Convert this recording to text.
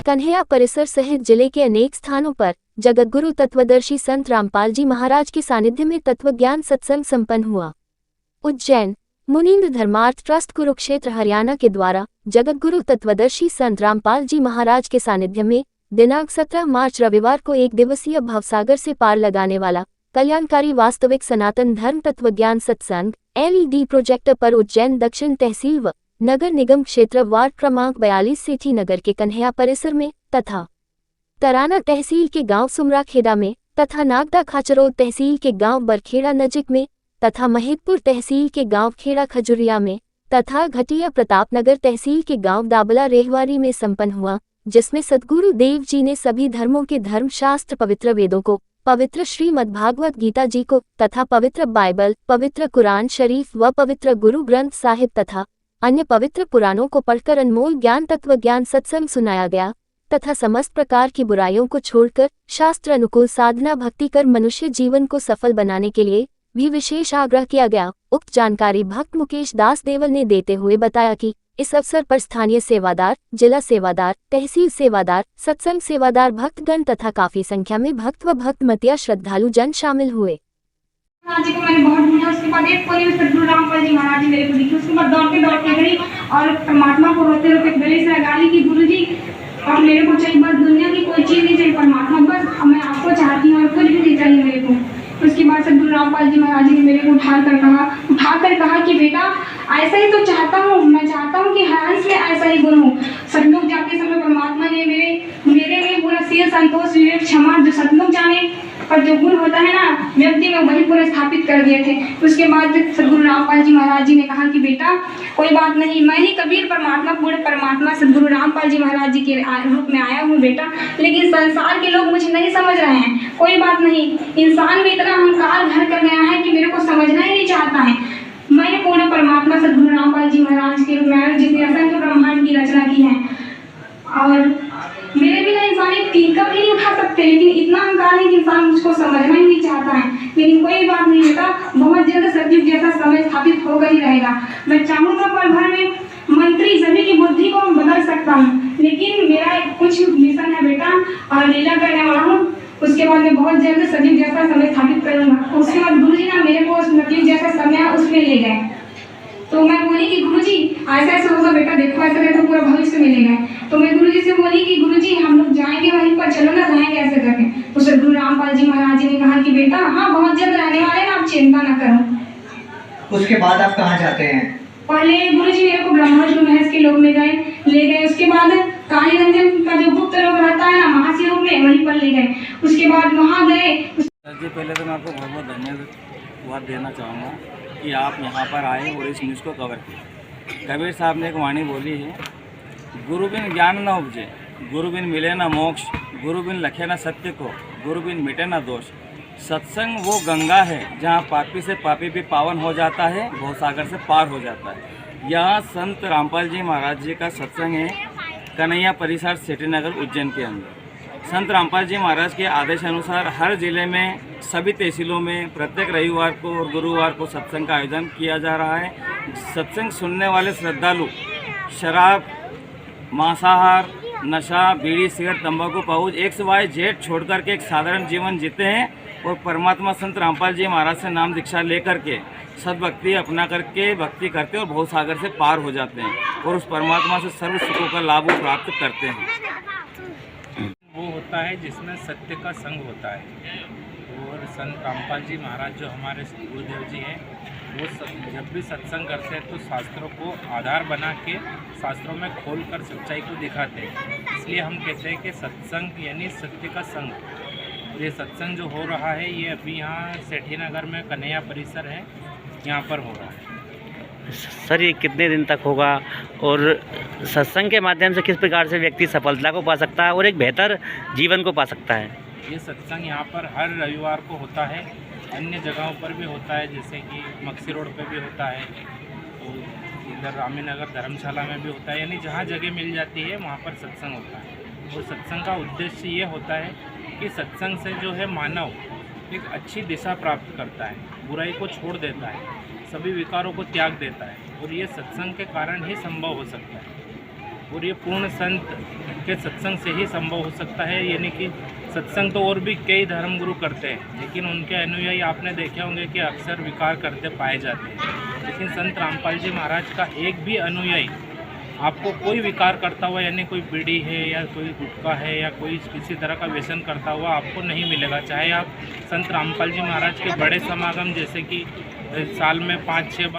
कन्हैया परिसर सहित जिले के अनेक स्थानों पर जगतगुरु तत्वदर्शी संत रामपाल जी महाराज के सानिध्य में तत्वज्ञान सत्संग संपन्न हुआ। उज्जैन मुनीन्द्र धर्मार्थ ट्रस्ट कुरुक्षेत्र हरियाणा के द्वारा जगतगुरु तत्वदर्शी संत रामपाल जी महाराज के सानिध्य में दिनांक 17 मार्च रविवार को एक दिवसीय भवसागर से पार लगाने वाला कल्याणकारी वास्तविक सनातन धर्म तत्वज्ञान सत्संग LED प्रोजेक्टर पर उज्जैन दक्षिण तहसील व नगर निगम क्षेत्र वार्ड क्रमांक 42 सेठी नगर के कन्हैया परिसर में तथा तराना तहसील के गांव सुमराखेड़ा में तथा नागदा खाचरोद तहसील के गांव बरखेड़ा नजीक में तथा महिदपुर तहसील के गांव खेड़ा खजुरिया में तथा घटिया प्रतापनगर तहसील के गांव दाबला रेहवारी में संपन्न हुआ, जिसमें सद्गुरु देव जी ने सभी धर्मों के धर्मशास्त्र पवित्र वेदों को, पवित्र श्रीमद् भागवत गीता जी को तथा पवित्र बाइबल, पवित्र कुरान शरीफ व पवित्र गुरु ग्रंथ साहिब तथा अन्य पवित्र पुराणों को पढ़कर अनमोल ज्ञान तत्वज्ञान सत्संग सुनाया गया तथा समस्त प्रकार की बुराइयों को छोड़कर शास्त्र अनुकूल साधना भक्ति कर मनुष्य जीवन को सफल बनाने के लिए भी विशेष आग्रह किया गया। उक्त जानकारी भक्त मुकेश दास देवल ने देते हुए बताया कि इस अवसर पर स्थानीय सेवादार, जिला सेवादार, तहसील सेवादार, सत्संग सेवादार, भक्तगण तथा काफी संख्या में भक्त व भक्तमतिया श्रद्धालु जन शामिल हुए। जी को मैंने बहुत ढूंढा, उसके बाद एक कोने में सद्गुरु रामपाल जी महाराज जी मेरे को दिखे। उसके बाद दौड़ते गई और परमात्मा को रोते रोते गले से लगा ली कि गुरु जी अब मेरे को चाहिए बस दुनिया की कोई चीज़ नहीं चाहिए, परमात्मा बस मैं आपको चाहती हूँ और कुछ भी नहीं चाहिए मेरे को। उसके बाद सद्गुरु रामपाल जी महाराज जी ने मेरे को उठाकर कहा कि बेटा ऐसा ही तो चाहता हूँ, मैं चाहता हूँ कि हर अंश में ऐसा ही गुण हो। सतलोक जाते समय परमात्मा ने मेरे में पूरा शील संतोष विवेक क्षमा जो सतलोक जाने पर जो गुण होता है ना व्यक्ति में वही पूरा स्थापित कर दिए थे। उसके बाद सद्गुरु रामपाल जी महाराज जी ने कहा कि बेटा कोई बात नहीं, मैं ही कबीर परमात्मा पूर्ण परमात्मा सद्गुरु रामपाल जी महाराज जी के रूप में आया हूँ बेटा, लेकिन संसार के लोग मुझे नहीं समझ रहे हैं। कोई बात नहीं, इंसान भी इतना अहंकार भर कर गया है कि मेरे को समझना ही नहीं चाहता है। मैं पूर्ण परमात्मा सद्गुरु रामपाल जी महाराज के रूप में आया जिसने असंख्य ब्रह्मांड की रचना की है और मेरे बिना इंसान एक टीका भी नहीं उठा सकते, लेकिन इतना अहंकार है कि इंसान मुझको समझना ही नहीं चाहता है। लेकिन कोई बात नहीं बेटा, बहुत जल्द सतयुग जैसा समय स्थापित होकर ही रहेगा। मैं चाहूँगा पल भर में मंत्री सभी की बुद्धि को बदल सकता हूँ, लेकिन मेरा कुछ मिशन है बेटा और लीला करने वाला हूँ। उसके बाद मैं बहुत जल्द सतयुग जैसा समय स्थापित करूँगा। उसके बाद गुरु जी ना मेरे को सतयुग जैसा समय उसमें ले गए। तो मैं बोली कि गुरुजी ऐसा ऐसा होगा बेटा, देखो ऐसा करके पूरा भविष्य मिलेगा। तो मैं गुरुजी से बोली कि गुरुजी हम लोग जाएंगे वहीं पर, चलो ना रहेंगे ऐसे करके। तो सद्गुरु रामपाल जी महाराज जी ने कहा कि बेटा हाँ बहुत जल्द रहने वाले हैं, आप चिंता न करो। उसके बाद आप कहाँ जाते हैं? पहले गुरुजी मेरे को ब्रह्मोत्सव महस के लोग ले गए। उसके बाद काली रंजन का जो गुप्त लोग रहता है ना महाशिव रूप में, वहीं पर ले गए। उसके बाद वहाँ गए। जी पहले तो मैं आपको बहुत बहुत धन्यवाद देना चाहूँगा कि आप यहाँ पर आए और इस न्यूज़ को कवर किए। कबीर साहब ने एक वाणी बोली है, गुरु बिन ज्ञान न उपजे, गुरु बिन मिले न मोक्ष, गुरु बिन लखे न सत्य को, गुरु बिन मिटे न दोष। सत्संग वो गंगा है जहाँ पापी से पापी भी पावन हो जाता है, भवसागर से पार हो जाता है। यहाँ संत रामपाल जी महाराज जी का सत्संग है कन्हैया परिसर सेठी नगर उज्जैन के अंदर। संत रामपाल जी महाराज के आदेश अनुसार हर जिले में सभी तहसीलों में प्रत्येक रविवार को और गुरुवार को सत्संग का आयोजन किया जा रहा है। सत्संग सुनने वाले श्रद्धालु शराब, मांसाहार, नशा, बीड़ी, सिगरेट, तंबाकू, पाउच XYZ छोड़ करके एक साधारण जीवन जीते हैं और परमात्मा संत रामपाल जी महाराज से नाम दीक्षा लेकर के सद्भक्ति अपना करके भक्ति करते हैं और भवसागर से पार हो जाते हैं और उस परमात्मा से सर्व सुखों का लाभ प्राप्त करते हैं। वो होता है जिसमें सत्य का संग होता है और संत रामपाल जी महाराज जो हमारे गुरुदेव जी हैं वो जब भी सत्संग करते हैं तो शास्त्रों को आधार बना के शास्त्रों में खोलकर सच्चाई को दिखाते हैं। इसलिए हम कहते हैं कि सत्संग यानी सत्य का संग। ये सत्संग जो हो रहा है ये अभी यहाँ सेठी नगर में कन्हैया परिसर है, यहाँ पर हो रहा है। सर ये कितने दिन तक होगा और सत्संग के माध्यम से किस प्रकार से व्यक्ति सफलता को पा सकता है और एक बेहतर जीवन को पा सकता है? ये सत्संग यहाँ पर हर रविवार को होता है, अन्य जगहों पर भी होता है, जैसे कि मक्सी रोड पे भी होता है, तो इधर रामीनगर धर्मशाला में भी होता है, यानी जहाँ जगह मिल जाती है वहाँ पर सत्संग होता है। और सत्संग का उद्देश्य ये होता है कि सत्संग से जो है मानव एक अच्छी दिशा प्राप्त करता है, बुराई को छोड़ देता है, सभी विकारों को त्याग देता है और ये सत्संग के कारण ही संभव हो सकता है, और ये पूर्ण संत के सत्संग से ही संभव हो सकता है। यानी कि सत्संग तो और भी कई धर्मगुरु करते हैं, लेकिन उनके अनुयायी आपने देखे होंगे कि अक्सर विकार करते पाए जाते हैं। लेकिन संत रामपाल जी महाराज का एक भी अनुयायी आपको कोई विकार करता हुआ, यानी कोई बीड़ी है या कोई गुटखा है या कोई किसी तरह का व्यसन करता हुआ आपको नहीं मिलेगा। चाहे आप संत रामपाल जी महाराज के बड़े समागम जैसे कि साल में 5-6 बार